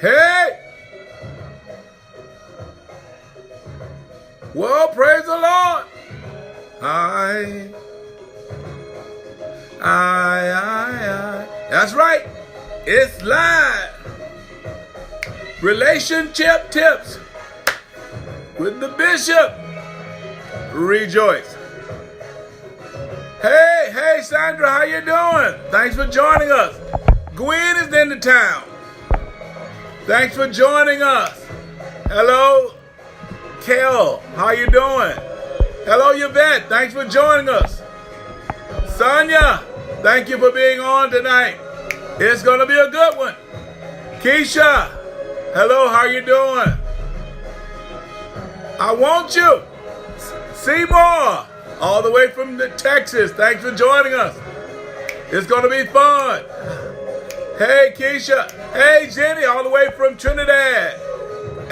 Hey! Well, praise the Lord. That's right. It's live. Relationship tips with the bishop. Rejoice. Hey, Sandra, how you doing? Thanks for joining us. Gwen is in the town. Thanks for joining us. Hello, Kel, how you doing? Hello, Yvette, thanks for joining us. Sonia, thank you for being on tonight. It's going to be a good one. Keisha, hello, how you doing? I want you. Seymour, all the way from Texas, thanks for joining us. It's going to be fun. Hey, Keisha. Hey, Jenny, all the way from Trinidad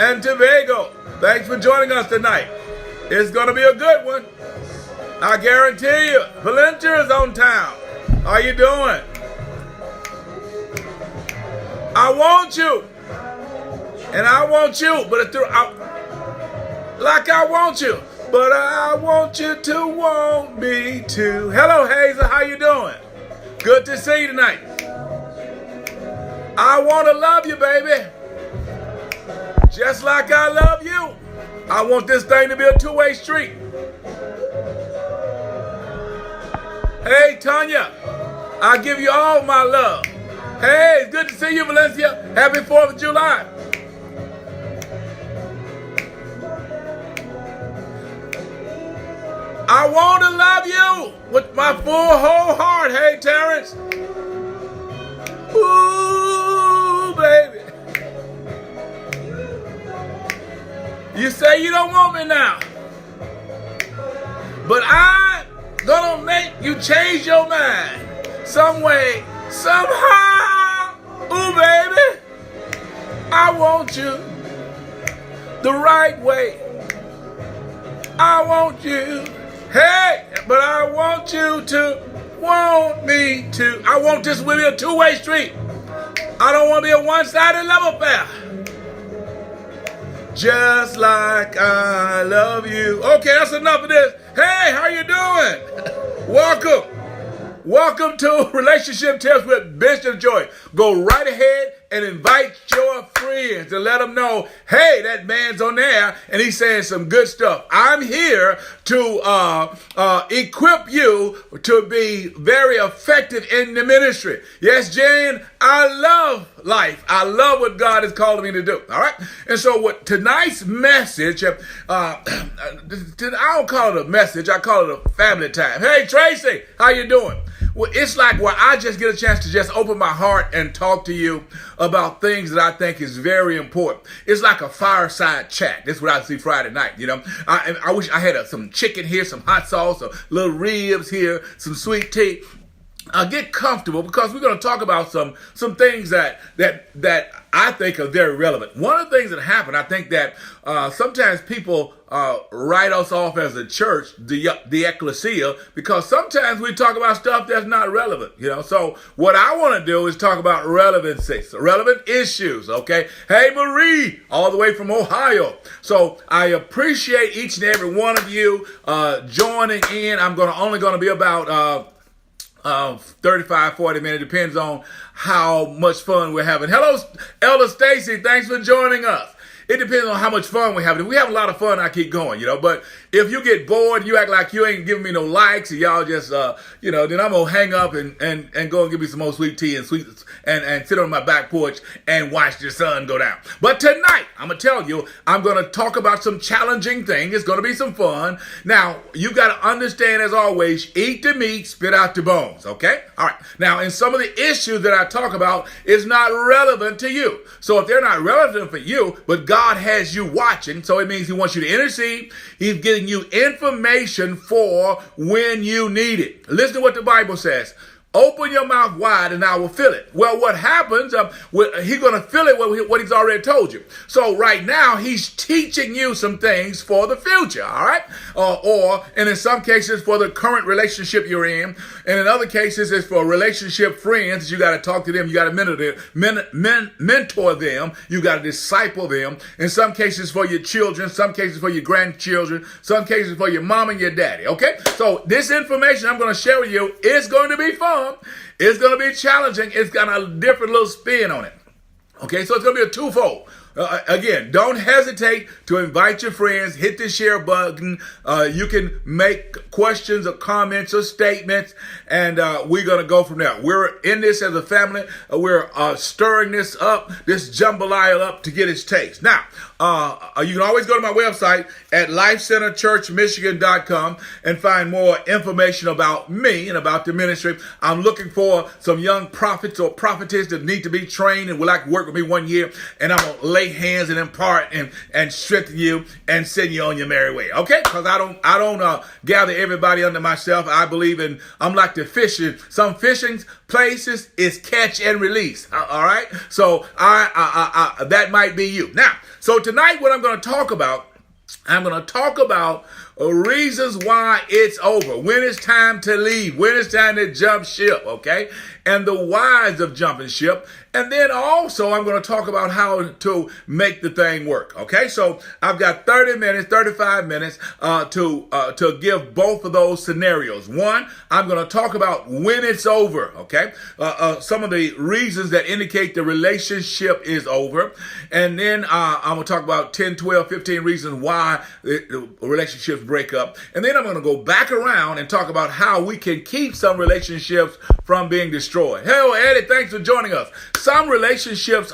and Tobago. Thanks for joining us tonight. It's going to be a good one. I guarantee you. Valencia is on town. How you doing? I want you. And I want you. But like I want you. But I want you to want me too. Hello, Hazel. How you doing? Good to see you tonight. I want to love you, baby. Just like I love you. I want this thing to be a two-way street. Hey, Tanya, I give you all my love. Hey, it's good to see you, Valencia. Happy 4th of July. I want to love you with my full whole heart. Hey, Terrence. Ooh, baby. You say you don't want me now, but I'm gonna make you change your mind some way, somehow. Ooh, baby, I want you the right way. I want you, hey, but I want you to want me to. I want this to be a two-way street. I don't want to be a one-sided love affair. Just like I love you. Okay, that's enough of this. Hey, how you doing? Welcome to Relationship Tips with Bishop Joy. Go right ahead and invite your friends and let them know, hey, that man's on there and he's saying some good stuff. I'm here to equip you to be very effective in the ministry. Yes, Jane, I love life. I love what God is calling me to do. All right. And so what tonight's message, I don't call it a message. I call it a family time. Hey, Tracy, how you doing? Well, it's like where I just get a chance to just open my heart and talk to you about things that I think is very important. It's like a fireside chat. That's what I see Friday night, you know. I wish I had some chicken here, some hot sauce, some little ribs here, some sweet tea. Get comfortable because we're going to talk about some things that I think are very relevant. One of the things that happen, I think that sometimes people write us off as a church, the ecclesia, because sometimes we talk about stuff that's not relevant, you know. So what I want to do is talk about relevancy, relevant issues, okay? Hey, Marie, all the way from Ohio. So I appreciate each and every one of you joining in. I'm only going to be about 35, 40 minutes, depends on how much fun we're having. Hello, Elder Stacy, thanks for joining us. It depends on how much fun we're having. If we have a lot of fun, I keep going, you know. But if you get bored, you act like you ain't giving me no likes, and y'all just, then I'm going to hang up and go and give me some more sweet tea and sit on my back porch and watch the sun go down. But tonight, I'm going to tell you, I'm going to talk about some challenging things. It's going to be some fun. Now, you got to understand, as always, eat the meat, spit out the bones, okay? All right. Now, in some of the issues that I talk about, is not relevant to you. So if they're not relevant for you, but God has you watching, so it means he wants you to intercede. He's giving you information for when you need it. Listen to what the Bible says. Open your mouth wide and I will fill it. Well, what happens? He's going to fill it with what he's already told you. So right now, he's teaching you some things for the future, all right? And in some cases, for the current relationship you're in. And in other cases, it's for relationship friends. You got to talk to them. You got to mentor them. You got to disciple them. In some cases, for your children. Some cases, for your grandchildren. Some cases, for your mom and your daddy, okay? So this information I'm going to share with you is going to be fun. It's going to be challenging. It's got a different little spin on it. Okay, so it's going to be a twofold. Again, don't hesitate to invite your friends. Hit the share button. You can make questions or comments or statements, and we're going to go from there. We're in this as a family. We're stirring this up, this jambalaya up to get its taste. Now, you can always go to my website at lifecenterchurchmichigan.com and find more information about me and about the ministry. I'm looking for some young prophets or prophetess that need to be trained and would like to work with me 1 year, and I'm going to lay hands and impart and strengthen you and send you on your merry way. Okay? Because I don't gather everybody under myself. I believe I'm like the fishing. Some fishing places is catch and release. All right? So I that might be you. Now, so tonight what I'm going to talk about reasons why it's over, when it's time to leave, when it's time to jump ship, okay? And the whys of jumping ship. And then also I'm going to talk about how to make the thing work, okay? So I've got 35 minutes to give both of those scenarios. One, I'm going to talk about when it's over, okay? Some of the reasons that indicate the relationship is over. And then I'm going to talk about 10, 12, 15 reasons why the relationships break up. And then I'm going to go back around and talk about how we can keep some relationships from being destroyed. Hey, Eddie, thanks for joining us. Some relationships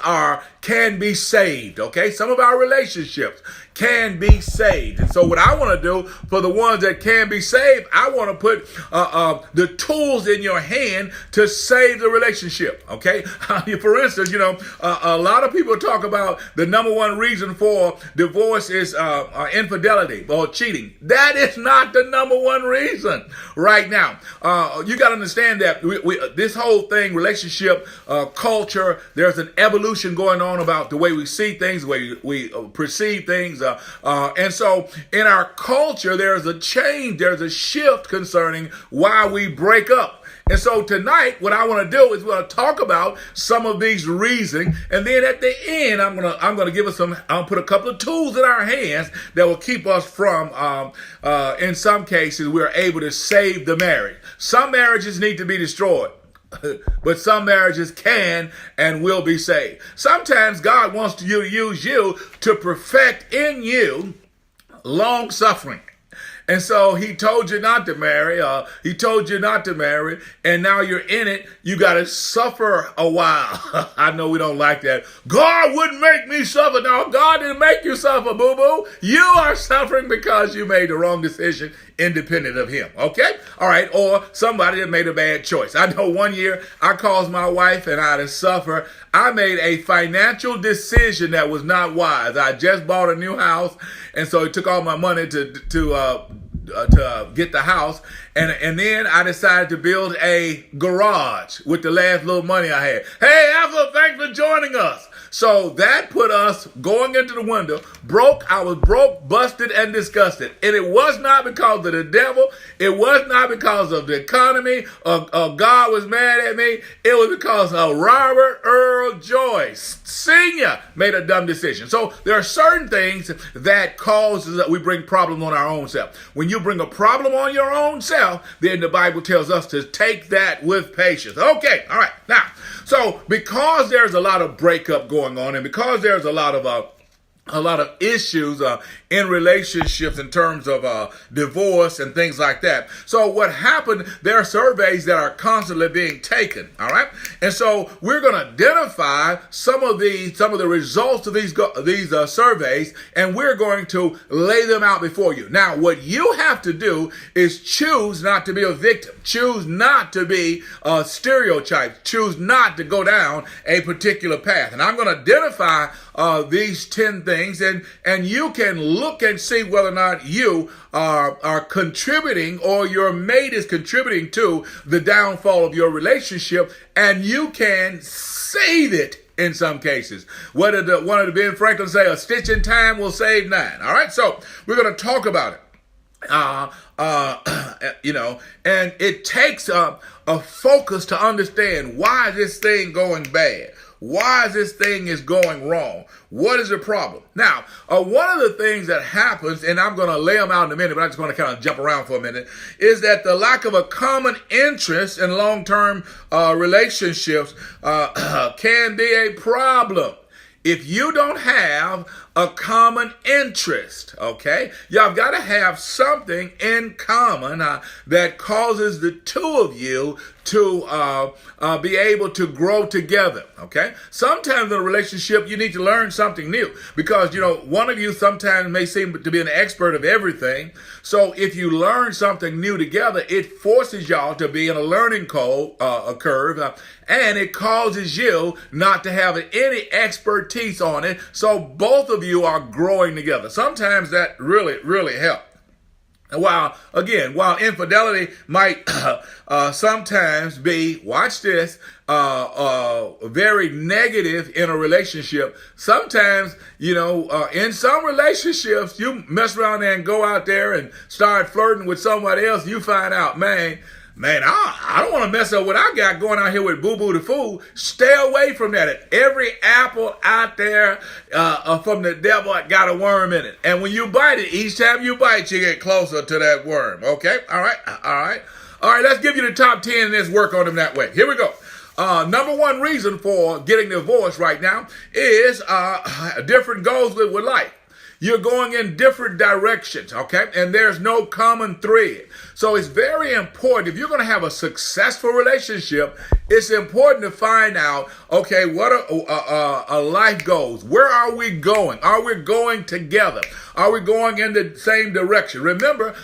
can be saved, okay? Some of our relationships can be saved. And so what I want to do for the ones that can be saved, I want to put the tools in your hand to save the relationship, okay? For instance, a lot of people talk about the number one reason for divorce is infidelity or cheating. That is not the number one reason right now. You got to understand that this whole thing, relationship, culture, there's an evolution going on about the way we see things, the way we perceive things. And so in our culture, there's a change, there's a shift concerning why we break up. And so tonight, what I want to do is we're going to talk about some of these reasons, and then at the end, I'm going to give us I'll put a couple of tools in our hands that will keep us from, in some cases, we're able to save the marriage. Some marriages need to be destroyed. But some marriages can and will be saved. Sometimes God wants to use you to perfect in you long suffering. And so he told you not to marry, and now you're in it. You got to suffer a while. I know we don't like that. God wouldn't make me suffer. No, God didn't make you suffer, boo-boo. You are suffering because you made the wrong decision independent of him, okay? All right, or somebody that made a bad choice. I know 1 year I caused my wife and I to suffer. I made a financial decision that was not wise. I just bought a new house, and so it took all my money to get the house, and then I decided to build a garage with the last little money I had. Hey, Alpha, thanks for joining us. So that put us going into the window, broke. I was broke, busted, and disgusted. And it was not because of the devil. It was not because of the economy or God was mad at me. It was because of Robert Earl Joyce Sr. made a dumb decision. So there are certain things that causes that we bring problems on our own self. When you bring a problem on your own self, then the Bible tells us to take that with patience. Okay, all right. Now, so because there's a lot of breakup going on, and because there's a lot of issues in relationships in terms of divorce and things like that. So what happened, there are surveys that are constantly being taken, all right? And so we're going to identify some of the results of these surveys, and we're going to lay them out before you. Now, what you have to do is choose not to be a victim. Choose not to be stereotyped. Choose not to go down a particular path. And I'm going to identify these 10 things things, and you can look and see whether or not you are contributing or your mate is contributing to the downfall of your relationship, and you can save it in some cases. What did one of the Ben Franklin say? A stitch in time will save nine. All right, so we're going to talk about it. And it takes a focus to understand why this thing going bad. Why this thing is going wrong? What is the problem? Now, one of the things that happens, and I'm going to lay them out in a minute, but I just want to kind of jump around for a minute, is that the lack of a common interest in long-term relationships can be a problem. If you don't have a common interest, okay, y'all got to have something in common that causes the two of you to be able to grow together, okay? Sometimes in a relationship, you need to learn something new because, one of you sometimes may seem to be an expert of everything. So if you learn something new together, it forces y'all to be in a learning curve, and it causes you not to have any expertise on it. So both of you are growing together. Sometimes that really, really helps. While infidelity might sometimes be, watch this, very negative in a relationship, sometimes, in some relationships, you mess around there and go out there and start flirting with somebody else, you find out, man, I don't want to mess up what I got going out here with Boo Boo the Fool. Stay away from that. Every apple out there from the devil got a worm in it. And when you bite it, each time you bite, you get closer to that worm. Okay? All right. Let's give you the top 10 and let's work on them that way. Here we go. Number one reason for getting divorced right now is different goals with life. You're going in different directions, okay? And there's no common thread. So it's very important. If you're going to have a successful relationship, it's important to find out, okay, what are life goals? Where are we going? Are we going together? Are we going in the same direction? Remember,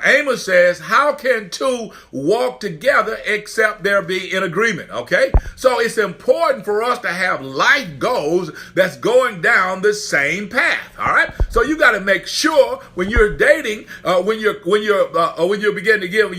Amos says, how can two walk together except there be in agreement, okay? So it's important for us to have life goals that's going down the same path, all right? So you got to make sure when you're dating, when you begin to get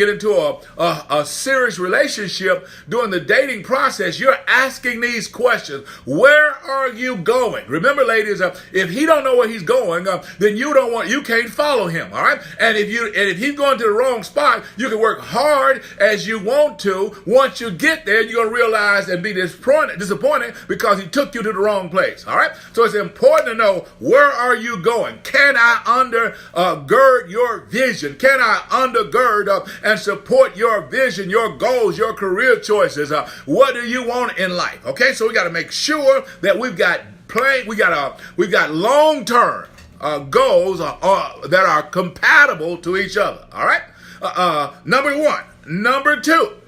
into a serious relationship, during the dating process, you're asking these questions. Where are you going? Remember, ladies, if he don't know where he's going, then you can't follow him, all right? And if he's going to the wrong spot, you can work hard as you want to. Once you get there, you're going to realize and be disappointed because he took you to the wrong place, all right? So it's important to know, where are you going? Can I undergird your vision? Can I undergird and support your vision, your goals, your career choices? What do you want in life? Okay, so we got to make sure that we've got long-term goals that are compatible to each other. All right. Number one. Number two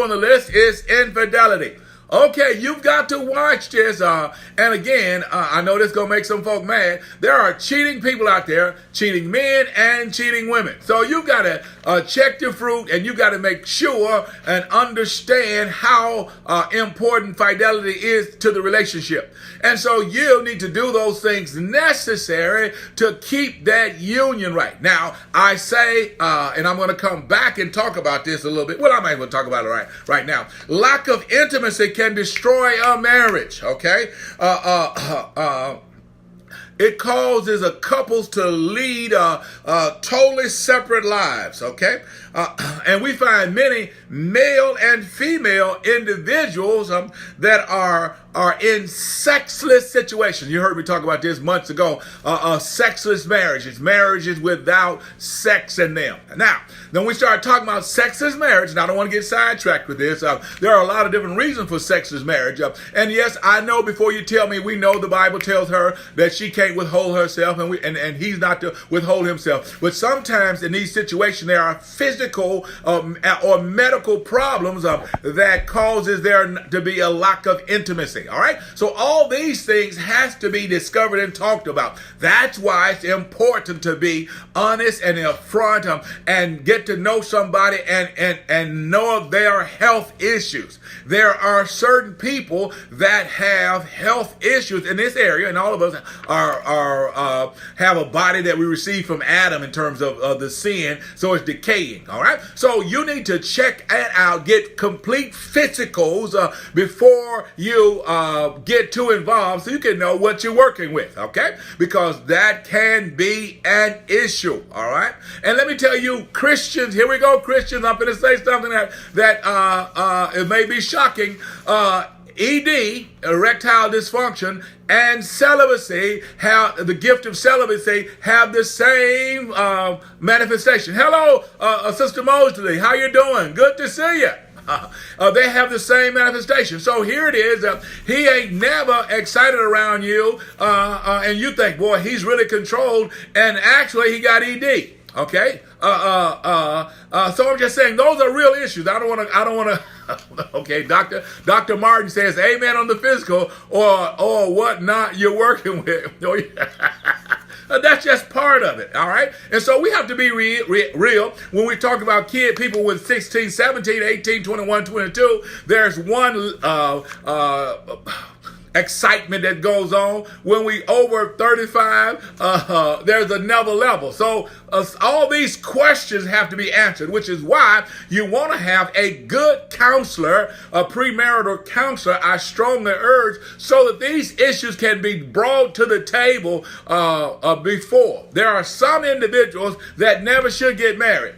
on the list is infidelity. Okay, you've got to watch this. And again, I know this is going to make some folk mad. There are cheating people out there, cheating men and cheating women. So you've got to check your fruit, and you've got to make sure and understand how important fidelity is to the relationship. And so you need to do those things necessary to keep that union right. Now, I say, and I'm going to come back and talk about this a little bit. Well, I might as well talk about it right now. Lack of intimacy can destroy a marriage, okay? It causes a couples to lead totally separate lives, okay? And we find many male and female individuals that are in sexless situations. You heard me talk about this months ago. Sexless marriages without sex in them. Now, then we start talking about sexless marriage, and I don't want to get sidetracked with this. There are a lot of different reasons for sexless marriage. And yes, I know before you tell me, we know the Bible tells her that she can't withhold herself, and he's not to withhold himself. But sometimes in these situations, there are physical physical or medical problems that causes there to be a lack of intimacy. All right. So all these things has to be discovered and talked about. That's why it's important to be honest and upfront and get to know somebody and know of their health issues. There are certain people that have health issues in this area, and all of us have a body that we received from Adam in terms of the sin, so it's decaying. All right, so you need to check that out, get complete physicals before you get too involved, so you can know what you're working with. Okay, because that can be an issue. All right, and let me tell you, Christians, here we go, Christians. I'm going to say something that it may be shocking. ED, erectile dysfunction, and celibacy, have the gift of celibacy, have the same manifestation. Hello, Sister Mosley, how you doing? Good to see you. They have the same manifestation. So here it is. He ain't never excited around you, and you think, boy, he's really controlled, and actually he got ED. Okay. So I'm just saying those are real issues. I don't want to. Okay, Dr. Martin says, "Amen" on the physical or whatnot you're working with. That's just part of it, all right? And so we have to be real when we talk about people with 16, 17, 18, 21, 22. There's one excitement that goes on. When we over 35, there's another level. So all these questions have to be answered, which is why you want to have a good counselor, a premarital counselor, I strongly urge, so that these issues can be brought to the table before. There are some individuals that never should get married.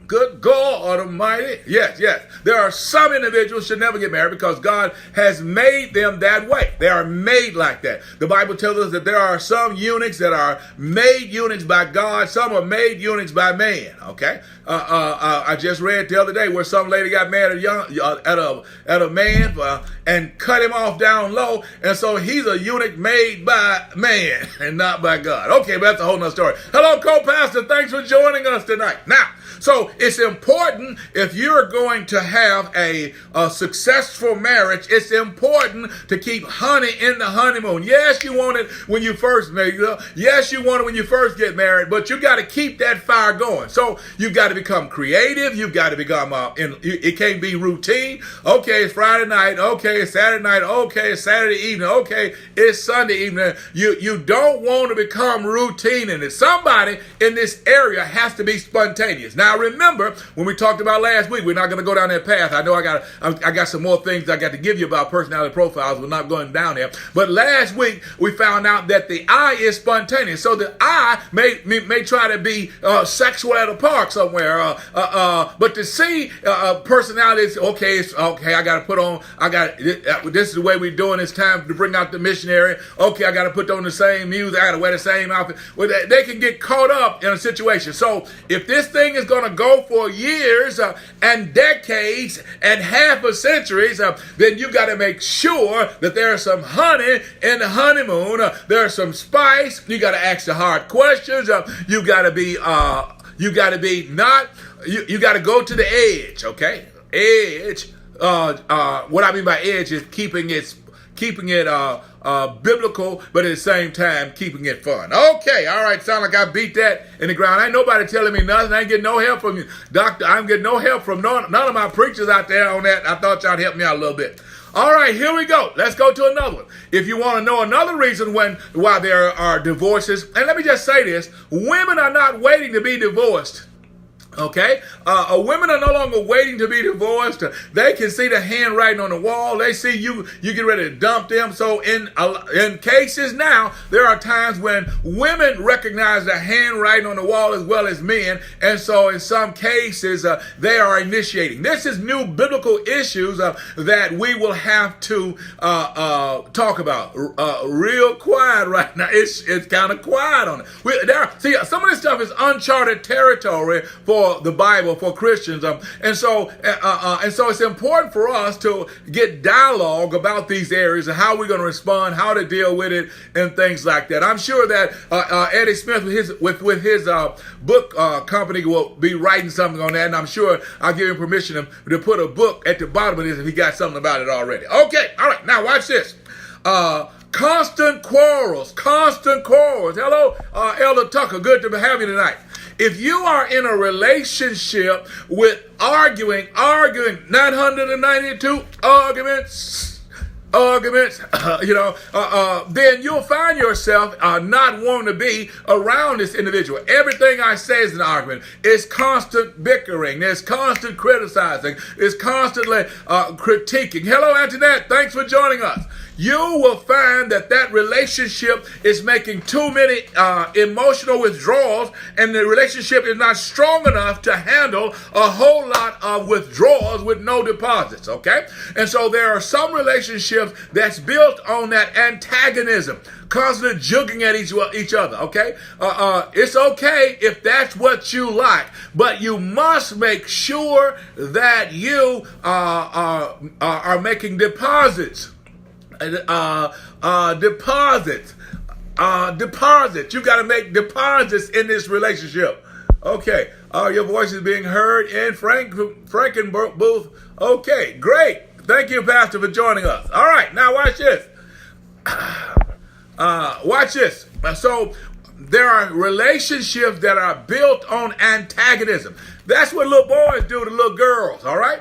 Good God Almighty. Yes. There are some individuals should never get married because God has made them that way. They are made like that. The Bible tells us that there are some eunuchs that are made eunuchs by God. Some are made eunuchs by man. Okay. I just read the other day where some lady got mad at a man and cut him off down low. And so he's a eunuch made by man and not by God. Okay, but that's a whole nother story. Hello, co-pastor. Thanks for joining us tonight. Now, so it's important if you're going to have a successful marriage, it's important to keep honey in the honeymoon. Yes, you want it when you first marry. Yes, you want it when you first get married, but you got to keep that fire going. So you've got to become creative. You've got to become, it can't be routine. Okay, it's Friday night. Okay, it's Saturday night. Okay, it's Saturday evening. Okay, it's Sunday evening. You don't want to become routine in it. Somebody in this area has to be spontaneous. Now, remember, when we talked about last week, we're not going to go down that path. I know I got some more things I got to give you about personality profiles. We're not going down there. But last week, we found out that the I is spontaneous. So the I may try to be sexual at a park somewhere. But to see personality is, okay, I got to put on, this is the way we're doing. It's time to bring out the missionary. Okay, I got to put on the same music. I got to wear the same outfit. Well, they can get caught up in a situation. So if this thing is going to go for years and decades and half a centuries, then you got to make sure that there's some honey in the honeymoon. There's some spice. You got to ask the hard questions. You got to be you got to go to the edge. Okay, edge. What I mean by edge is keeping it biblical, but at the same time, keeping it fun. Okay, all right, sound like I beat that in the ground. Ain't nobody telling me nothing. I ain't getting no help from you, doctor. I'm getting no help from none of my preachers out there on that. I thought y'all'd help me out a little bit. All right, here we go. Let's go to another one. If you want to know another reason why there are divorces, and let me just say this, women are not waiting to be divorced. Okay, women are no longer waiting to be divorced. They can see the handwriting on the wall. They see you get ready to dump them. So in cases now, there are times when women recognize the handwriting on the wall as well as men, and so in some cases they are initiating. This is new biblical issues that we will have to talk about. Real quiet right now. It's kind of quiet on it. See, some of this stuff is uncharted territory for for the Bible for Christians. And so it's important for us to get dialogue about these areas and how we're going to respond, how to deal with it, and things like that. I'm sure that Eddie Smith with his book company will be writing something on that, and I'm sure I'll give him permission to put a book at the bottom of this if he got something about it already. Okay, all right, now watch this. Constant quarrels. Hello, Elder Tucker, good to have you tonight. If you are in a relationship with arguing 992 arguments, then you'll find yourself not wanting to be around this individual. Everything I say is an argument. It's constant bickering. There's constant criticizing. It's constantly critiquing. Hello, Antoinette. Thanks for joining us. You will find that relationship is making too many emotional withdrawals, and the relationship is not strong enough to handle a whole lot of withdrawals with no deposits, okay? And so there are some relationships that's built on that antagonism, constantly jugging at each other, okay? It's okay if that's what you like, but you must make sure that you are making deposits. Deposits. You got to make deposits in this relationship. Okay. Your voice is being heard in Frankenbooth. Okay, great. Thank you, Pastor, for joining us. All right, now watch this. Watch this. So there are relationships that are built on antagonism. That's what little boys do to little girls, all right?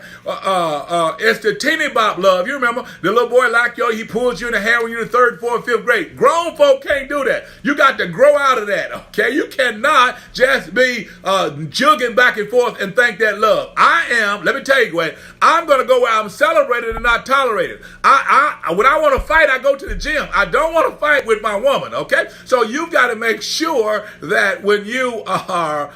It's the teeny bop love. You remember, the little boy like you, he pulls you in the hair when you're in the 3rd, 4th, 5th grade. Grown folk can't do that. You got to grow out of that, okay? You cannot just be jugging back and forth and think that love. Let me tell you, Gwen, I'm going to go where I'm celebrated and not tolerated. When I want to fight, I go to the gym. I don't want to fight with my woman, okay? So you've got to make sure that when you are,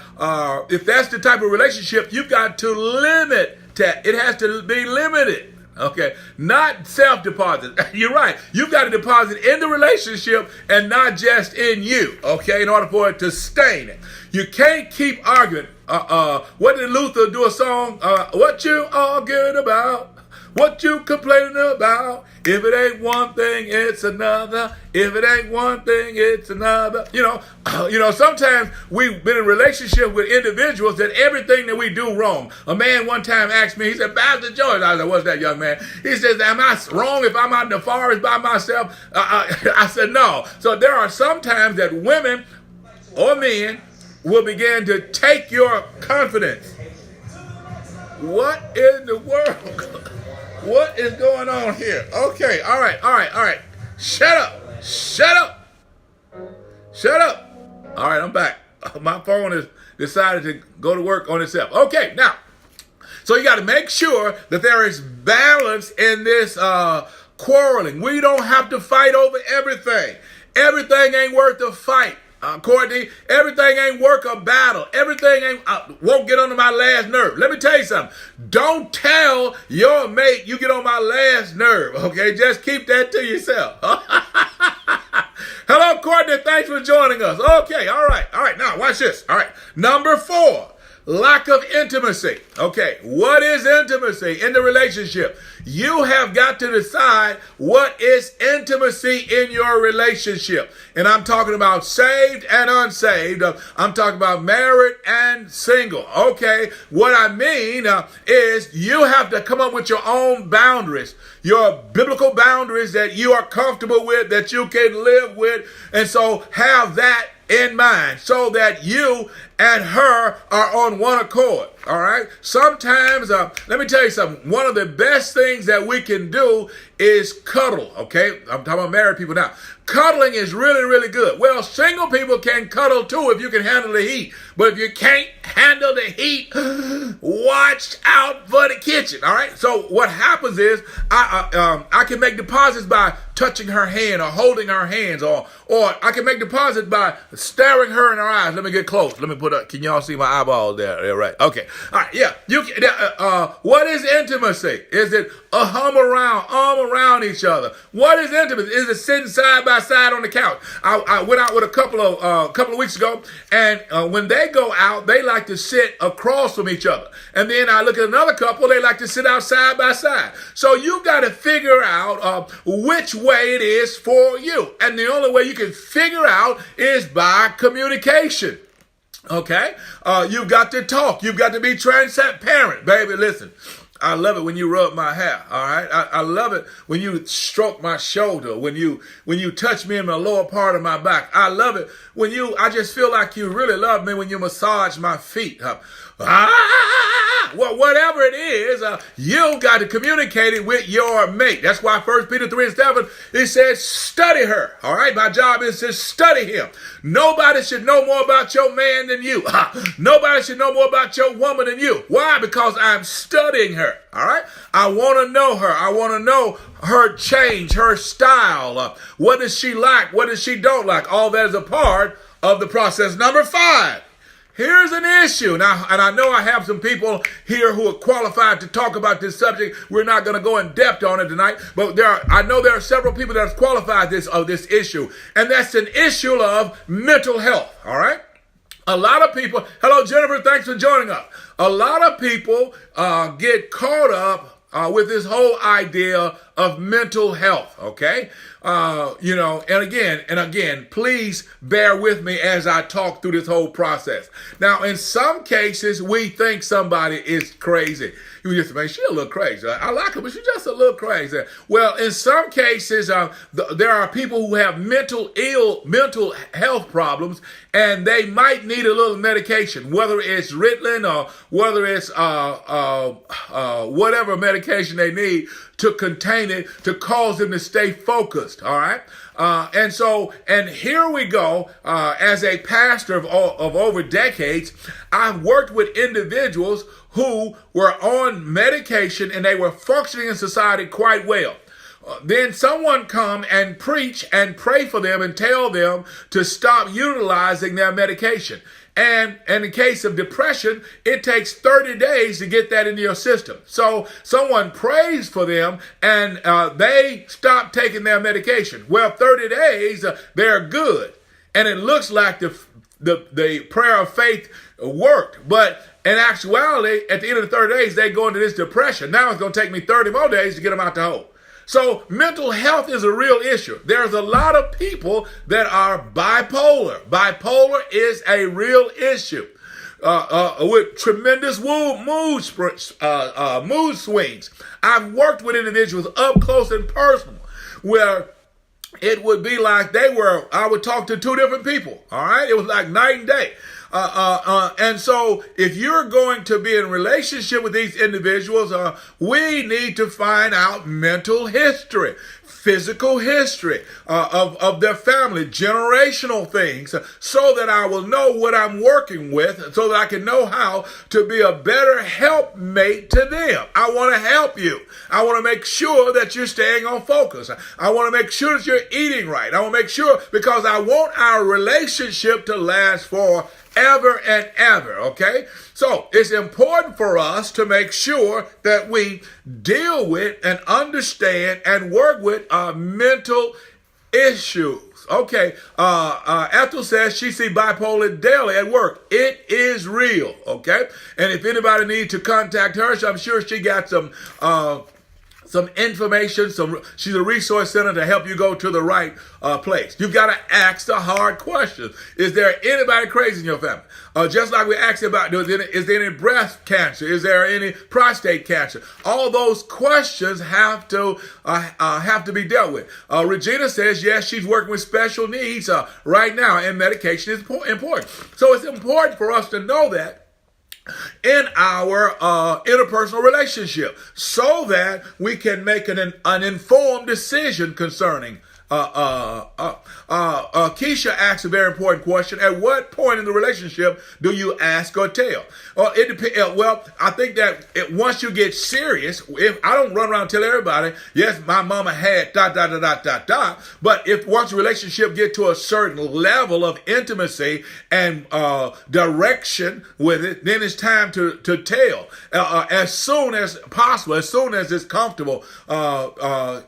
if that's the type of relationship, you've got to limit that. It has to be limited. Okay, not self-deposit. You're right. You've got to deposit in the relationship and not just in you. Okay, in order for it to stain it. You can't keep arguing. What did Luther do a song? What you arguing about? What you complaining about? If it ain't one thing, it's another. If it ain't one thing, it's another. Sometimes we've been in relationship with individuals that everything that we do wrong. A man one time asked me, he said, Pastor George, I said, what's that, young man? He says, am I wrong if I'm out in the forest by myself? I said, no. So there are some times that women or men will begin to take your confidence. What in the world? What is going on here? Okay, all right. Shut up. All right, I'm back. My phone has decided to go to work on itself. Okay, now, so you got to make sure that there is balance in this quarreling. We don't have to fight over everything. Everything ain't worth the fight. Courtney, everything ain't worth a battle. Everything won't get under my last nerve. Let me tell you something. Don't tell your mate you get on my last nerve, okay? Just keep that to yourself. Hello, Courtney. Thanks for joining us. Okay, all right. Now, watch this. All right. Number 4, lack of intimacy. Okay, what is intimacy in the relationship? You have got to decide what is intimacy in your relationship. And I'm talking about saved and unsaved. I'm talking about married and single. Okay, what I mean is you have to come up with your own boundaries, your biblical boundaries that you are comfortable with, that you can live with. And so have that in mind so that you and her are on one accord. All right. Sometimes, let me tell you something. One of the best things that we can do is cuddle. Okay. I'm talking about married people now. Cuddling is really, really good. Well, single people can cuddle too if you can handle the heat. But if you can't handle the heat, watch out for the kitchen. All right. So what happens is I can make deposits by touching her hand or holding her hands, or I can make deposits by staring her in her eyes. Let me get close. Let me put up. Can y'all see my eyeballs there? Yeah, right. Okay. All right. Yeah. What is intimacy? Is it a arm around each other? What is intimacy? Is it sitting side by side on the couch? I went out with a couple of weeks ago, and when they go out, they like to sit across from each other. And then I look at another couple, they like to sit out side by side. So you got to figure out which way it is for you. And the only way you can figure out is by communication. Okay? You've got to talk. You've got to be transparent. Baby, listen. I love it when you rub my hair, all right? I love it when you stroke my shoulder, when you touch me in the lower part of my back. I love it when I just feel like you really love me when you massage my feet. Well, whatever it is, you've got to communicate it with your mate. That's why 1 Peter 3:7, it says, study her. All right, my job is to study him. Nobody should know more about your man than you. Nobody should know more about your woman than you. Why? Because I'm studying her. All right, I want to know her. I want to know her change, her style. What does she like? What does she don't like? All that is a part of the process. Number 5. Here's an issue. Now, and I know I have some people here who are qualified to talk about this subject. We're not going to go in depth on it tonight, but I know there are several people that have qualified of this issue, and that's an issue of mental health, all right? A lot of people, hello, Jennifer, thanks for joining us. A lot of people get caught up with this whole idea of mental health, okay? And again, please bear with me as I talk through this whole process. Now, in some cases, we think somebody is crazy. You just say, man, she's a little crazy. I like her, but she's just a little crazy. Well, in some cases, there are people who have mental health problems, and they might need a little medication, whether it's Ritalin or whether it's whatever medication they need to contain it, to cause them to stay focused, all right? And here we go. As a pastor of over decades, I've worked with individuals who were on medication and they were functioning in society quite well. Then someone come and preach and pray for them and tell them to stop utilizing their medication. And in the case of depression, it takes 30 days to get that into your system. So someone prays for them and they stop taking their medication. Well, 30 days, they're good. And it looks like the prayer of faith worked. But in actuality, at the end of the 30 days, they go into this depression. Now it's going to take me 30 more days to get them out the hole. So mental health is a real issue. There's a lot of people that are bipolar. Bipolar is a real issue with tremendous mood swings. I've worked with individuals up close and personal where it would be like I would talk to two different people. All right. It was like night and day. And so if you're going to be in relationship with these individuals, we need to find out mental history, physical history of their family, generational things, so that I will know what I'm working with, so that I can know how to be a better helpmate to them. I want to help you. I want to make sure that you're staying on focus. I want to make sure that you're eating right. I want to make sure, because I want our relationship to last for ever and ever, okay? So it's important for us to make sure that we deal with and understand and work with mental issues. Okay, Ethel says she sees bipolar daily at work. It is real, okay? And if anybody needs to contact her, I'm sure she got some information. She's a resource center to help you go to the right place. You've got to ask the hard questions. Is there anybody crazy in your family? Just like we asked about, is there any breast cancer? Is there any prostate cancer? All those questions have to be dealt with. Regina says, yes, she's working with special needs right now, and medication is important. So it's important for us to know that in our interpersonal relationship, so that we can make an informed decision concerning Keisha asked a very important question. At what point in the relationship do you ask or tell? It depends. Well, I think that once you get serious, if I don't run around and tell everybody, yes, my mama had dot, dot, dot, dot, dot, dot. But if once a relationship get to a certain level of intimacy and direction with it, then it's time to tell. As soon as possible, as soon as it's comfortable,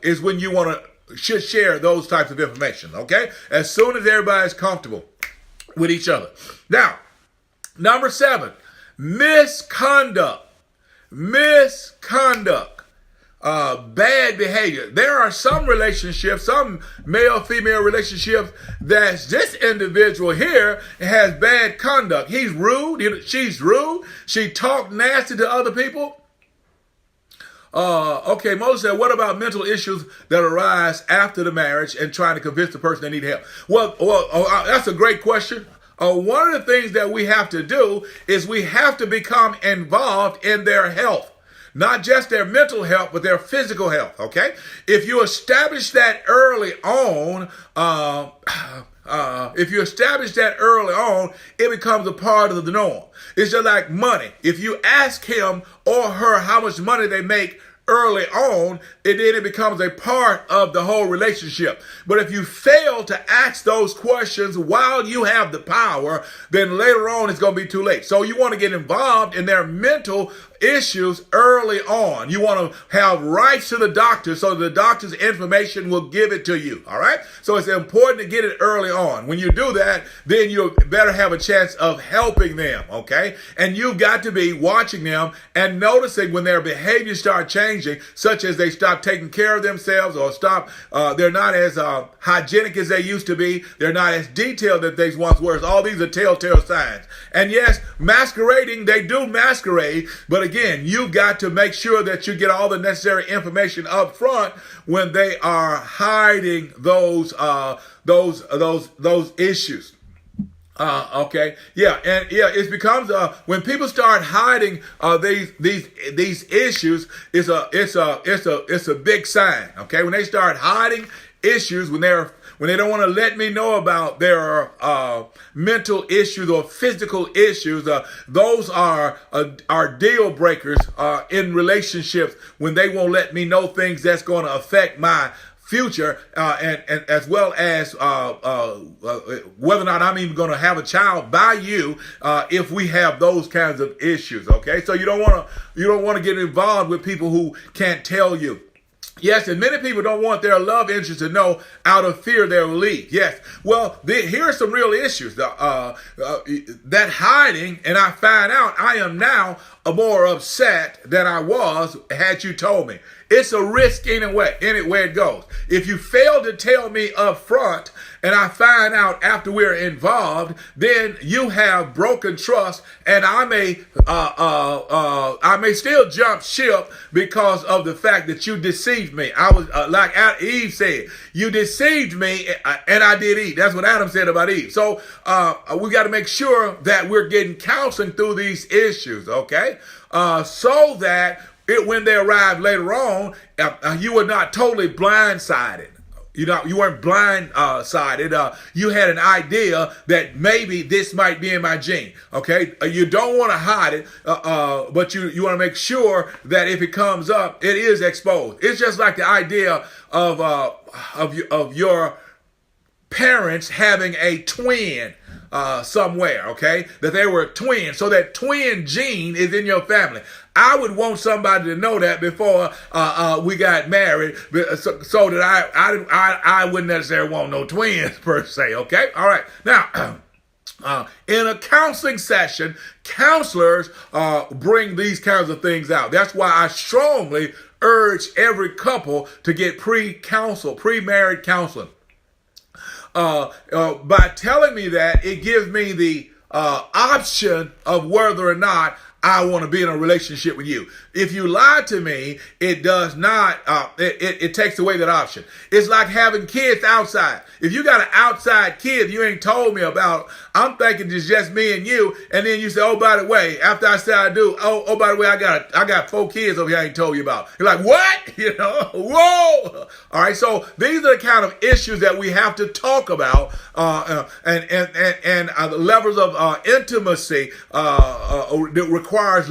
is when you want to should share those types of information, okay? As soon as everybody's comfortable with each other. Now, number 7, misconduct. Misconduct. Bad behavior. There are some relationships, some male-female relationships, that this individual here has bad conduct. He's rude. She's rude. She talked nasty to other people. Okay, Moses said, what about mental issues that arise after the marriage and trying to convince the person they need help? Well, that's a great question. One of the things that we have to do is we have to become involved in their health. Not just their mental health, but their physical health, okay? If you establish that early on, it becomes a part of the norm. It's just like money. If you ask him or her how much money they make early on, then it becomes a part of the whole relationship. But if you fail to ask those questions while you have the power, then later on it's going to be too late. So you want to get involved in their mental issues early on. You want to have rights to the doctor so the doctor's information will give it to you. All right. So it's important to get it early on. When you do that, then you better have a chance of helping them. Okay. And you've got to be watching them and noticing when their behaviors start changing, such as they stop taking care of themselves or they're not as hygienic as they used to be. They're not as detailed as they once were. All these are telltale signs. And yes, masquerading, they do masquerade, but again, you've got to make sure that you get all the necessary information up front when they are hiding those issues. Okay, yeah, and yeah, it becomes when people start hiding these issues, it's a big sign. Okay, when they start hiding issues, when they don't want to let me know about their mental issues or physical issues, those are deal breakers in relationships, when they won't let me know things that's going to affect my future, and as well as whether or not I'm even going to have a child by you, if we have those kinds of issues. Okay, so you don't want to get involved with people who can't tell you. Yes, and many people don't want their love interest to know out of fear they'll leave. Yes, well, here are some real issues. That hiding, and I find out I am now more upset than I was had you told me. It's a risk anyway it goes. If you fail to tell me up front and I find out after we're involved, then you have broken trust, and I may still jump ship because of the fact that you deceived me. I was like Eve said, you deceived me, and I did eat. That's what Adam said about Eve. So we got to make sure that we're getting counseling through these issues, okay? So that when they arrive later on, you were not totally blindsided. You weren't blindsided. You had an idea that maybe this might be in my gene. Okay, you don't want to hide it, but you want to make sure that if it comes up, it is exposed. It's just like the idea of your parents having a twin somewhere, okay, that they were twins, so that twin gene is in your family. I would want somebody to know that before we got married, so that I wouldn't necessarily want no twins per se. Okay, all right. Now, in a counseling session, counselors bring these kinds of things out. That's why I strongly urge every couple to get pre-married counseling. By telling me that, it gives me the option of whether or not I want to be in a relationship with you. If you lie to me, it does not, it takes away that option. It's like having kids outside. If you got an outside kid you ain't told me about, I'm thinking it's just me and you, and then you say, oh, by the way, after I say I do, oh, by the way, I got 4 kids over here I ain't told you about. You're like, what? Whoa. All right, so these are the kind of issues that we have to talk about, and the levels of intimacy that requires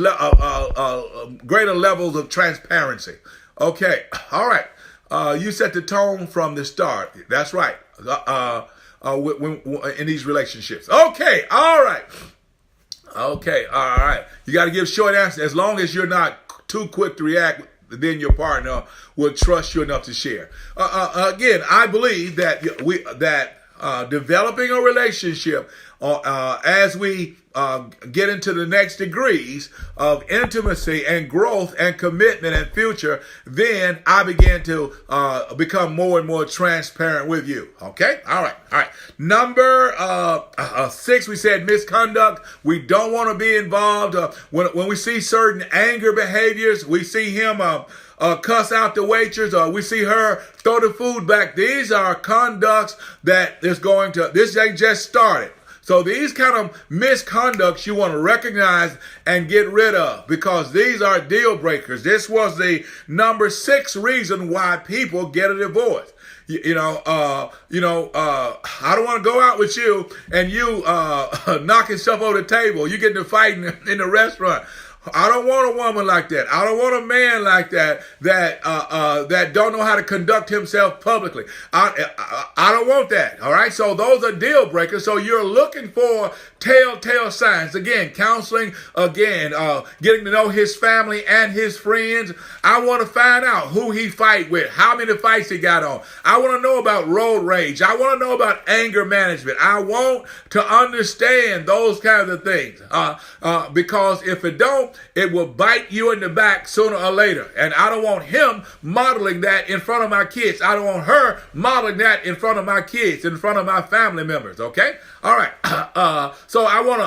greater levels of transparency. Okay, all right. You set the tone from the start. That's right. In these relationships. Okay, all right. Okay, all right. You got to give short answers. As long as you're not too quick to react, then your partner will trust you enough to share. Again, I believe that developing a relationship as we get into the next degrees of intimacy and growth and commitment and future, then I begin to become more and more transparent with you. Okay? All right. Number 6, we said misconduct. We don't want to be involved. When we see certain anger behaviors, we see him cuss out the waitress, or we see her throw the food back. These are conducts that this ain't just started. So these kind of misconducts you want to recognize and get rid of, because these are deal breakers. This was the number 6 reason why people get a divorce. I don't want to go out with you and you knocking stuff over the table. You get to fighting in the restaurant. I don't want a woman like that. I don't want a man like that that don't know how to conduct himself publicly. I don't want that. All right. So those are deal breakers. So you're looking for telltale signs. Again, counseling. Again, getting to know his family and his friends. I want to find out who he fight with, how many fights he got on. I want to know about road rage. I want to know about anger management. I want to understand those kinds of things. Because if it don't, it will bite you in the back sooner or later. And I don't want him modeling that in front of my kids. I don't want her modeling that in front of my kids, in front of my family members. Okay? All right. So I want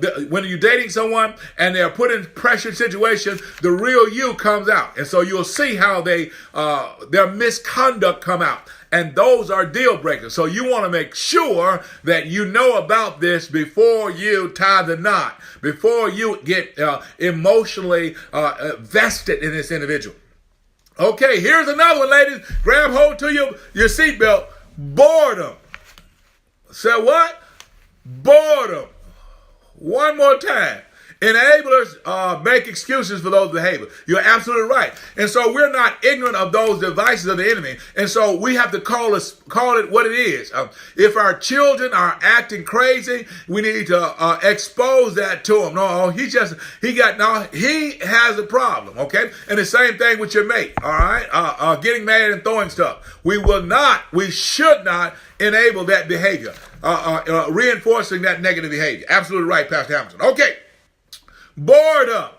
to, when you're dating someone and they're put in pressure situations, the real you comes out. And so you'll see how their misconduct come out. And those are deal breakers. So you want to make sure that you know about this before you tie the knot, before you get emotionally vested in this individual. Okay, here's another one, ladies. Grab hold to your seatbelt. Boredom. Say what? Boredom. One more time. Enablers make excuses for those behaviors. You're absolutely right. And so we're not ignorant of those devices of the enemy. And so we have to call it what it is. If our children are acting crazy, we need to expose that to them. No, he has a problem. Okay. And the same thing with your mate. All right. Getting mad and throwing stuff. We should not enable that behavior. Reinforcing that negative behavior. Absolutely right, Pastor Hamilton. Okay. Boredom.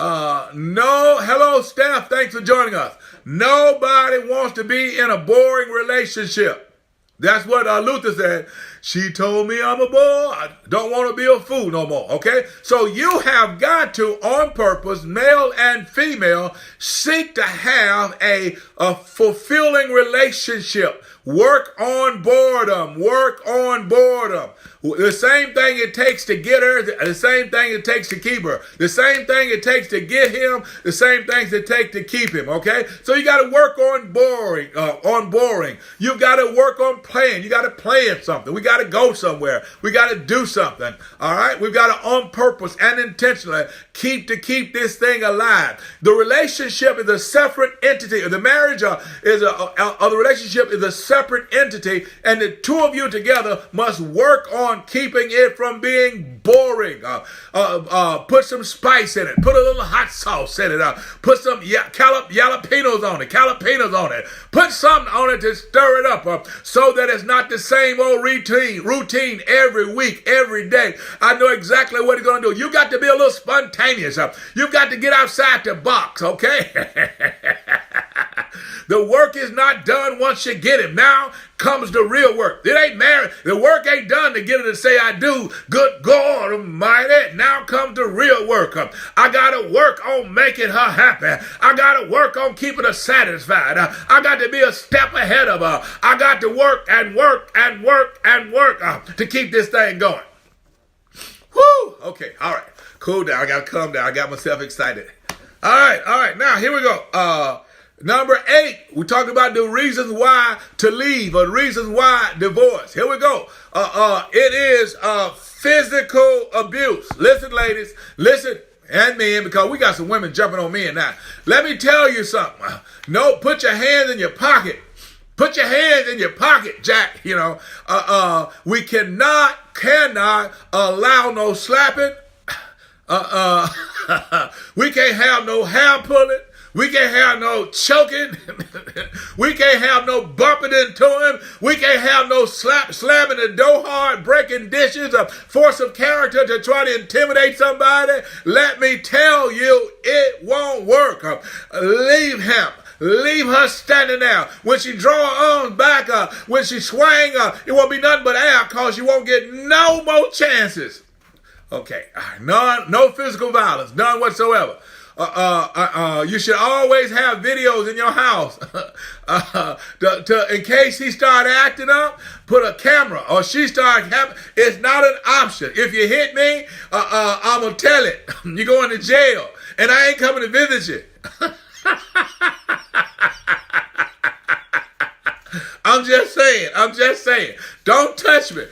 Hello, staff. Thanks for joining us. Nobody wants to be in a boring relationship. That's what Luther said. She told me I'm a bore. I don't want to be a fool no more. Okay? So you have got to, on purpose, male and female, seek to have a fulfilling relationship. Work on boredom. Work on boredom. The same thing it takes to get her, the same thing it takes to keep her. The same thing it takes to get him, the same things it takes to keep him, okay? So you got to work on boring. You got to work on playing. You got to play at something. We got to go somewhere. We got to do something, all right? We've got to, on purpose and intentionally, keep this thing alive. The relationship is a separate entity. The marriage or the relationship is a separate entity, and the two of you together must work on keeping it from being boring. Put some spice in it. Put a little hot sauce in it. Put some jalapenos on it. Put something on it to stir it up so that it's not the same old routine every week, every day. I know exactly what he's going to do. You got to be a little spontaneous. You've got to get outside the box, okay? The work is not done once you get him. Now comes the real work. It ain't married. The work ain't done to get her to say I do. Good God Almighty. Now comes the real work. I got to work on making her happy. I got to work on keeping her satisfied. I got to be a step ahead of her. I got to work and work and work and work to keep this thing going. Woo! Okay, all right. Cool down. I got to calm down. I got myself excited. All right. Now, here we go. Number 8, we talked about the reasons why to leave or reasons why divorce. Here we go. It is physical abuse. Listen, ladies. Listen, and men, because we got some women jumping on men now. Let me tell you something. No, put your hands in your pocket. Put your hands in your pocket, Jack. You know, we cannot allow no slapping. We can't have no hair pulling. We can't have no choking. We can't have no bumping into him. We can't have no slamming the door hard, breaking dishes, a force of character to try to intimidate somebody. Let me tell you, it won't work. Leave him. Leave her standing there. When she draw her arms back, when she swing, it won't be nothing but air because you won't get no more chances. Okay, no physical violence, none whatsoever. You should always have videos in your house. In case he start acting up, put a camera or she start having, it's not an option. If you hit me, I'm going to tell it. You're going to jail and I ain't coming to visit you. I'm just saying. Don't touch me.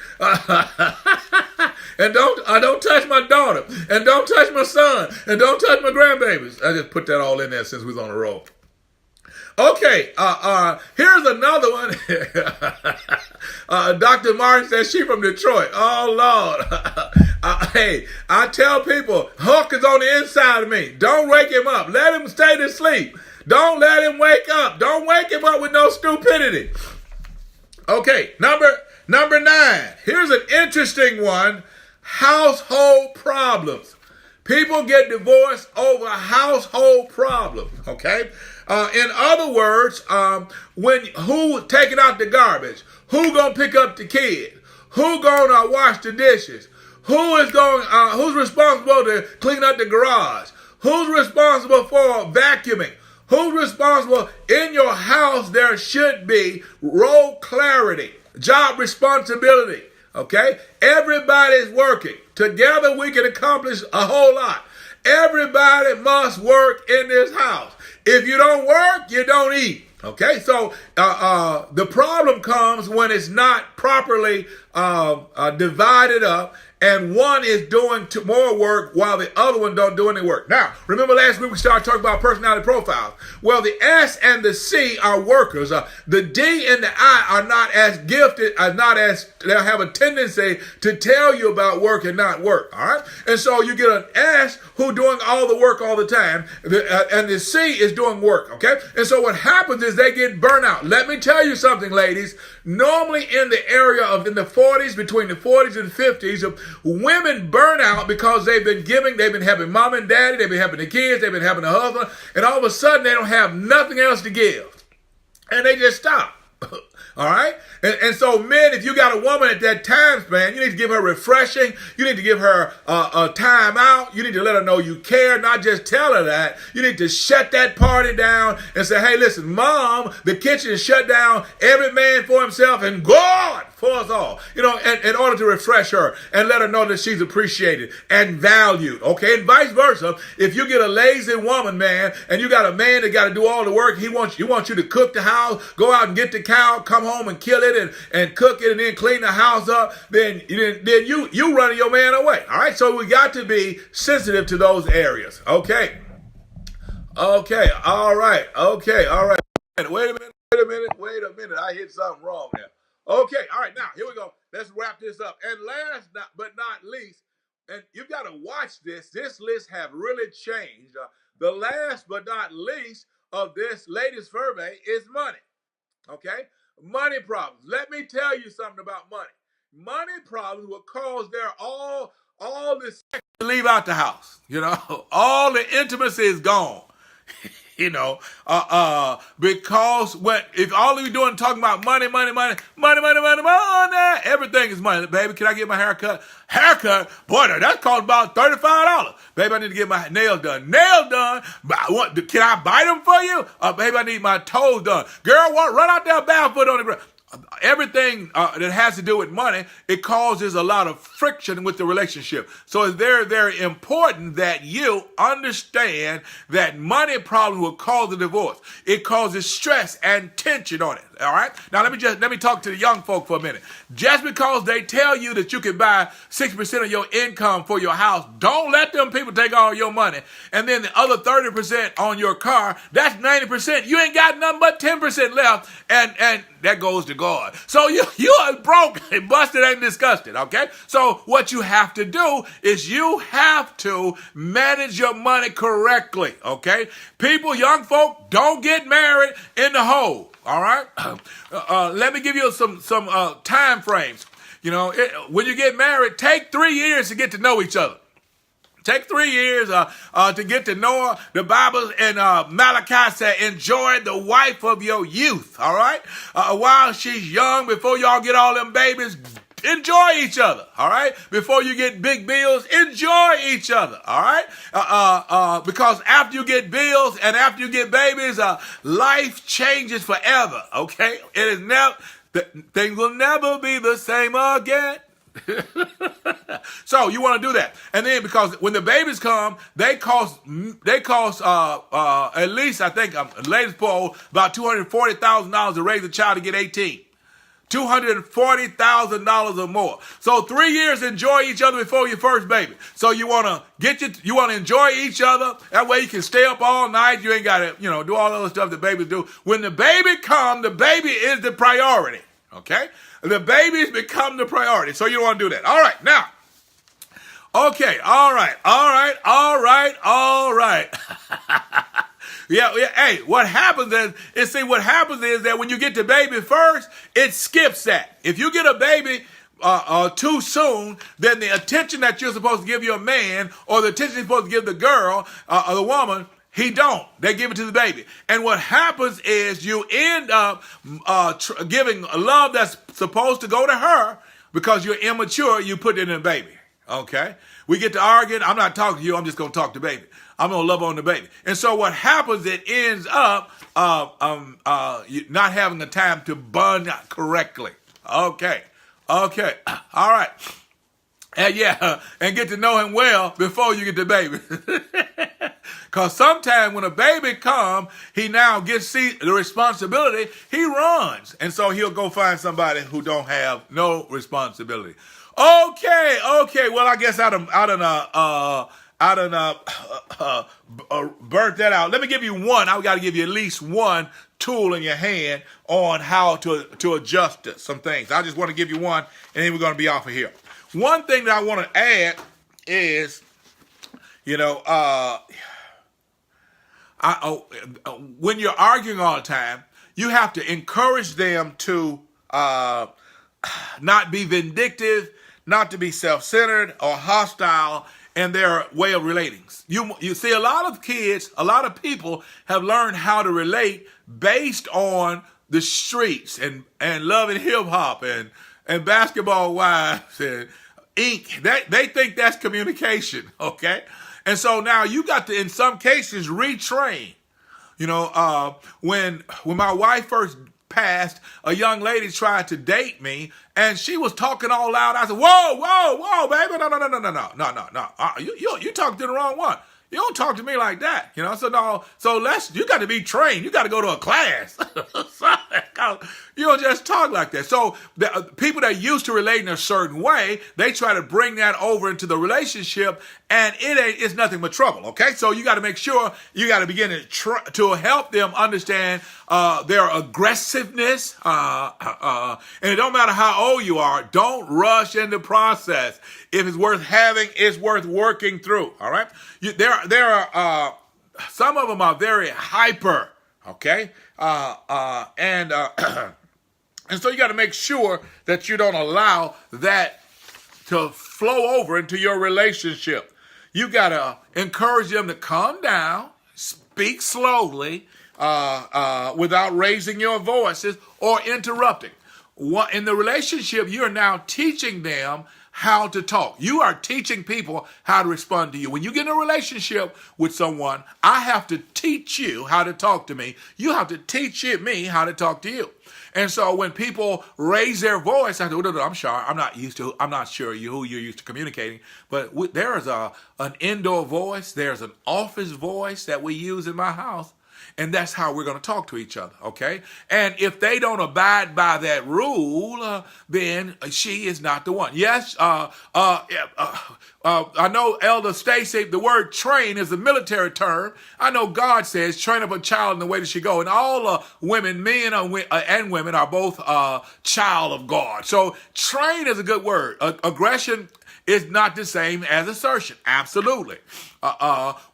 And don't touch my daughter. And don't touch my son. And don't touch my grandbabies. I just put that all in there since we was on the roll. Okay, here's another one. Dr. Martin says she from Detroit. Oh, Lord. Hey, I tell people, Hulk is on the inside of me. Don't wake him up. Let him stay to sleep. Don't let him wake up. Don't wake him up with no stupidity. Okay, number 9. Here's an interesting one. Household problems. People get divorced over household problems. Okay? In other words, who taking out the garbage? Who gonna pick up the kid? Who gonna wash the dishes? Who's responsible to clean up the garage? Who's responsible for vacuuming? Who's responsible? In your house, there should be role clarity, job responsibility. Okay? Everybody's working. Together we can accomplish a whole lot. Everybody must work in this house. If you don't work, you don't eat. Okay? So the problem comes when it's not properly divided up and one is doing more work while the other one don't do any work. Now, remember last week we started talking about personality profiles. Well, the S and the C are workers. The D and the I are not as gifted, they'll have a tendency to tell you about work and not work. All right? And so you get an S who doing all the work all the time, and the C is doing work. Okay? And so what happens is they get burnt out. Let me tell you something, ladies. Normally in the area of in the 40s, between the 40s and 50s, women burn out because they've been having mom and daddy, they've been having the kids, they've been having a husband, and all of a sudden they don't have nothing else to give. And they just stop. All right? And so men, if you got a woman at that time span, you need to give her refreshing. You need to give her a time out. You need to let her know you care, not just tell her that. You need to shut that party down and say, hey, listen, Mom, the kitchen is shut down. Every man for himself and God for us all. You know, in order to refresh her and let her know that she's appreciated and valued. Okay? And vice versa. If you get a lazy woman, man, and you got a man that got to do all the work, he wants you to cook the house, go out and get the cow, come home and kill it and cook it and then clean the house up, then you running your man away. All right? So we got to be sensitive to those areas. Okay. Okay. All right. Okay. All right. Wait a minute. I hit something wrong there. Okay. All right. Now, here we go. Let's wrap this up. And last but not least, and you've got to watch this. This list have really changed. The last but not least of this latest survey is money. Okay? Money problems. Let me tell you something about money. Money problems will cause all the sex to leave out the house. You know, all the intimacy is gone. Because if all you're doing is talking about money, everything is money. Baby, can I get my haircut? Haircut? Boy, that costs about $35. Baby, I need to get my nails done. Nails done? Can I bite them for you? Baby, I need my toes done. Girl, run out there barefoot on the ground. Everything that has to do with money, it causes a lot of friction with the relationship. So it's very, very important that you understand that money problems will cause a divorce. It causes stress and tension on it. All right. Now let me talk to the young folk for a minute. Just because they tell you that you can buy 6% of your income for your house, don't let them people take all your money. And then the other 30% on your car, that's 90%. You ain't got nothing but 10% left, and that goes to God. So you are broke and busted and disgusted. Okay. So what you have to do is you have to manage your money correctly. Okay. People, young folk, don't get married in the hole. All right. Let me give you some time frames. When you get married, take 3 years to get to know each other. Take 3 years to get to know her. The Bible in Malachi said, enjoy the wife of your youth. All right. While she's young, before y'all get all them babies, enjoy each other, all right? Before you get big bills, enjoy each other, all right? Because after you get bills and after you get babies, life changes forever, okay? Things will never be the same again. So you want to do that, and then because when the babies come, they cost at least, I think, latest poll, about $240,000 to raise a child to get 18. $240,000 or more. So 3 years, enjoy each other before your first baby. So you want to enjoy each other. That way you can stay up all night. You ain't got to, do all the other stuff that babies do. When the baby comes, the baby is the priority. Okay? The babies become the priority. So you don't want to do that. All right. Now, okay. All right. Yeah. Hey, what happens is that when you get the baby first, it skips that. If you get a baby too soon, then the attention that you're supposed to give your man, or the attention you're supposed to give the girl or the woman, he don't. They give it to the baby. And what happens is you end up giving love that's supposed to go to her because you're immature. You put it in the baby. Okay? We get to arguing. I'm not talking to you. I'm just going to talk to baby. I'm going to love on the baby. And so what happens, it ends up not having the time to bond correctly. Okay. All right. And get to know him well before you get the baby. Because sometimes when a baby comes, he now gets the responsibility, he runs. And so he'll go find somebody who don't have no responsibility. Okay. Well, I guess I done burnt that out. Let me give you one. I got to give you at least one tool in your hand on how to adjust some things. I just want to give you one, and then we're going to be off of here. One thing that I want to add is, when you're arguing all the time, you have to encourage them to not be vindictive, not to be self-centered or hostile in their way of relating. You see, a lot of kids, a lot of people have learned how to relate based on the streets and love and hip hop and basketball wives and ink. They think that's communication, okay? And so now you got to, in some cases, retrain. When my wife first passed, a young lady tried to date me, and she was talking all loud. I said, whoa, baby, no. You talking to the wrong one. You don't talk to me like that, So you got to be trained. You got to go to a class. You don't just talk like that. So the people that are used to relating a certain way, they try to bring that over into the relationship, and it's nothing but trouble. Okay, so you got to make sure you got to begin to help them understand their aggressiveness, and it don't matter how old you are. Don't rush in the process. If it's worth having, it's worth working through. All right, there are some of them are very hyper. Okay, and so you got to make sure that you don't allow that to flow over into your relationship. You got to encourage them to calm down, speak slowly without raising your voices or interrupting. In the relationship, you're now teaching them how to talk. You are teaching people how to respond to you. When you get in a relationship with someone, I have to teach you how to talk to me. You have to teach me how to talk to you. And so when people raise their voice, I say, I'm sorry, I'm not sure who you're used to communicating, but there is an indoor voice, there's an office voice that we use in my house. And that's how we're going to talk to each other, okay? And if they don't abide by that rule, then she is not the one. Yes, I know Elder Stacy, the word train is a military term. I know God says train up a child in the way that she go. And all women, men and women are both child of God. So train is a good word. Aggression is not the same as assertion. Absolutely.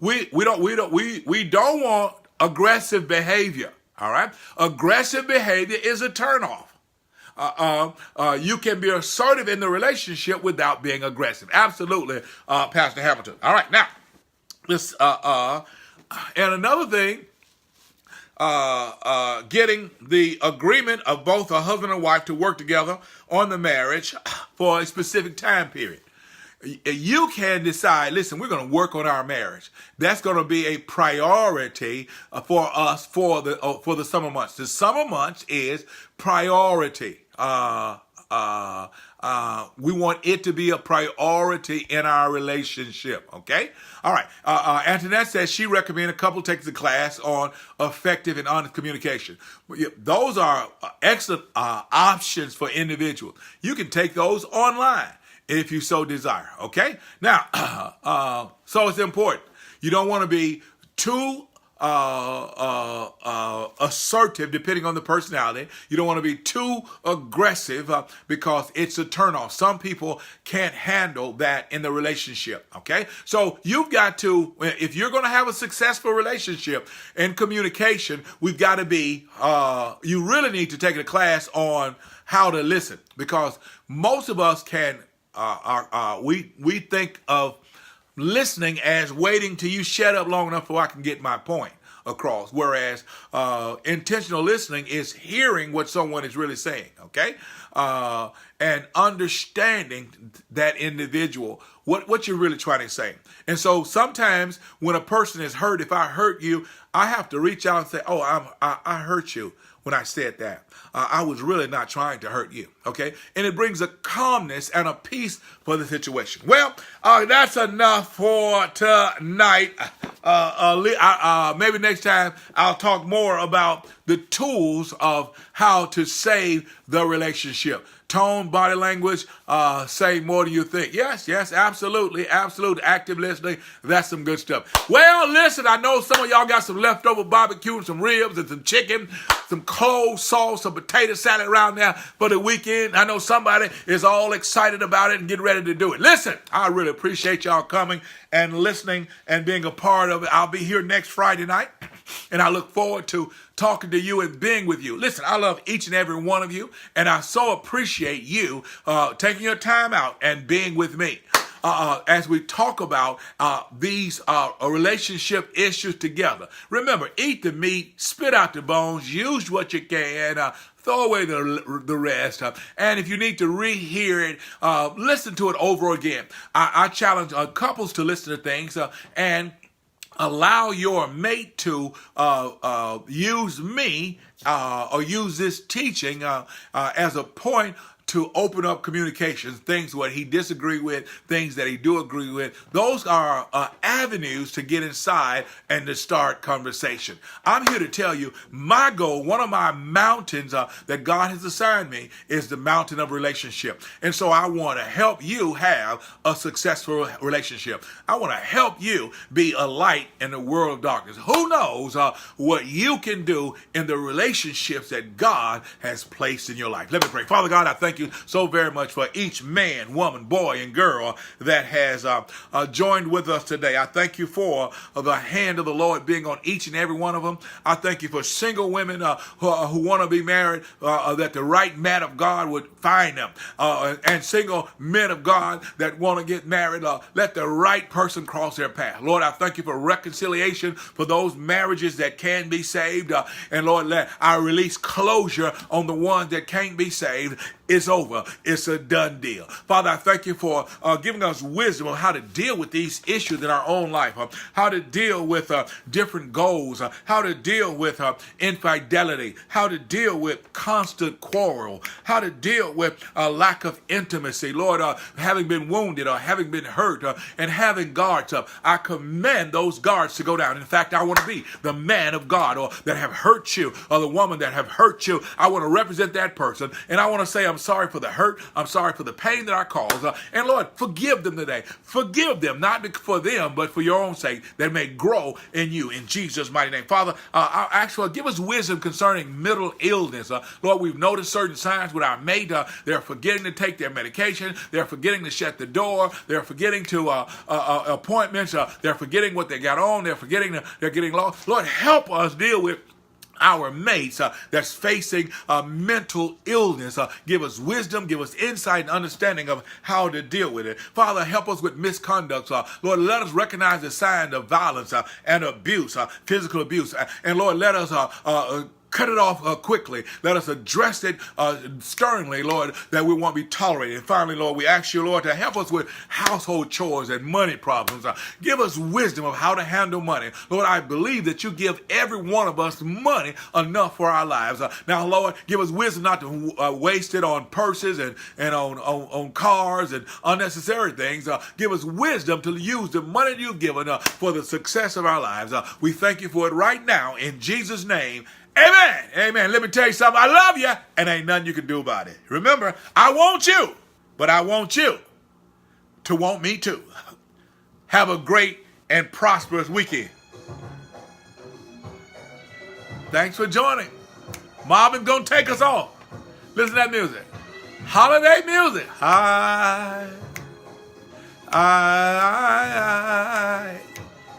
We don't want aggressive behavior, all right? Aggressive behavior is a turnoff. You can be assertive in the relationship without being aggressive. Absolutely, Pastor Hamilton. All right, now, this, and another thing, getting the agreement of both a husband and wife to work together on the marriage for a specific time period. You can decide, listen, we're going to work on our marriage. That's going to be a priority for us for the summer months. The summer months is priority. We want it to be a priority in our relationship, okay? All right. Antoinette says she recommends a couple take the class on effective and honest communication. Those are excellent options for individuals. You can take those online if you so desire, okay? Now, so it's important. You don't want to be too assertive, depending on the personality. You don't want to be too aggressive because it's a turnoff. Some people can't handle that in the relationship, okay? So you've got to, if you're going to have a successful relationship in communication, we've got to be, you really need to take a class on how to listen, because most of us we think of listening as waiting till you shut up long enough so I can get my point across, whereas intentional listening is hearing what someone is really saying, okay? And understanding that individual, what you're really trying to say. And so sometimes when a person is hurt, if I hurt you, I have to reach out and say, I hurt you when I said that. I was really not trying to hurt you, okay? And it brings a calmness and a peace for the situation. Well, that's enough for tonight. Maybe next time I'll talk more about the tools of how to save the relationship. Tone, body language, say more than you think. Yes, absolutely. Active listening, that's some good stuff. Well, listen, I know some of y'all got some leftover barbecue and some ribs and some chicken, some cold sauce, some potato salad around there for the weekend. I know somebody is all excited about it and getting ready to do it. Listen, I really appreciate y'all coming and listening and being a part of it. I'll be here next Friday night, and I look forward to talking to you and being with you. Listen, I love each and every one of you, and I so appreciate you taking your time out and being with me as we talk about these relationship issues together. Remember, eat the meat, spit out the bones, use what you can, throw away the rest. And if you need to rehear it, listen to it over again. I challenge couples to listen to things and allow your mate to use me or use this teaching as a point to open up communications, things what he disagree with, things that he do agree with. Those are avenues to get inside and to start conversation. I'm here to tell you my goal, one of my mountains that God has assigned me is the mountain of relationship. And so I want to help you have a successful relationship. I want to help you be a light in the world of darkness. Who knows what you can do in the relationships that God has placed in your life. Let me pray. Father God, I thank you you so very much for each man, woman, boy, and girl that has joined with us today. I thank you for the hand of the Lord being on each and every one of them. I thank you for single women who want to be married, that the right man of God would find them, and single men of God that want to get married, let the right person cross their path. Lord, I thank you for reconciliation for those marriages that can be saved, and Lord, I release closure on the ones that can't be saved. It's over. It's a done deal. Father, I thank you for giving us wisdom on how to deal with these issues in our own life, how to deal with different goals, how to deal with infidelity, how to deal with constant quarrel, how to deal with a lack of intimacy. Lord, having been wounded or having been hurt and having guards up, I command those guards to go down. In fact, I want to be the man of God or that have hurt you or the woman that have hurt you. I want to represent that person, and I want to say I'm sorry for the hurt. I'm sorry for the pain that I caused. And Lord, forgive them today. Forgive them, not for them, but for your own sake, that may grow in you. In Jesus' mighty name. Father, actually, give us wisdom concerning mental illness. Lord, we've noticed certain signs with our mate. They're forgetting to take their medication. They're forgetting to shut the door. They're forgetting to appointments. They're forgetting what they got on. They're getting lost. Lord, help us deal with our mates that's facing mental illness. Give us wisdom, give us insight and understanding of how to deal with it. Father, help us with misconduct. Lord, let us recognize the sign of violence and abuse, physical abuse. And Lord, let us cut it off quickly. Let us address it sternly, Lord, that we won't be tolerated. And finally, Lord, we ask you, Lord, to help us with household chores and money problems. Give us wisdom of how to handle money. Lord, I believe that you give every one of us money enough for our lives. Now, Lord, give us wisdom not to waste it on purses and on cars and unnecessary things. Give us wisdom to use the money you've given for the success of our lives. We thank you for it right now in Jesus' name. Amen. Amen. Let me tell you something. I love you, and ain't nothing you can do about it. Remember, I want you, but I want you to want me too. Have a great and prosperous weekend. Thanks for joining. Marvin's going to take us off. Listen to that music. Holiday music.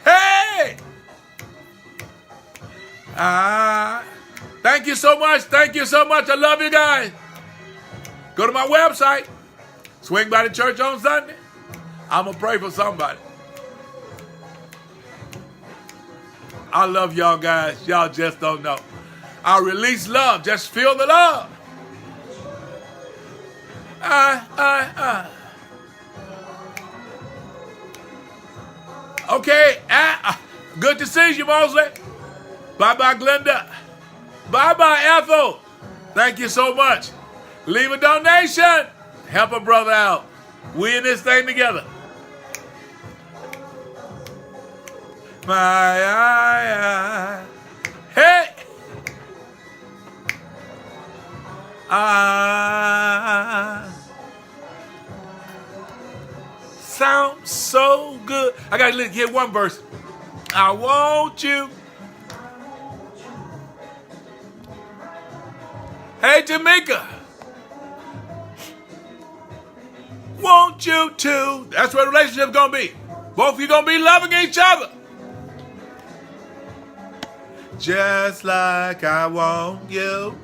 Hey! Thank you so much. Thank you so much. I love you guys. Go to my website. Swing by the church on Sunday. I'm going to pray for somebody. I love y'all guys. Y'all just don't know. I release love. Just feel the love. Okay. Good to see you, Mosley. Bye-bye, Glenda. Bye-bye, Ethel. Thank you so much. Leave a donation. Help a brother out. We in this thing together. Hey. Sounds so good. I got to get one verse. I want you. Hey, Jamaica. Want you to. That's what a relationship's going to be. Both of you going to be loving each other. Just like I want you.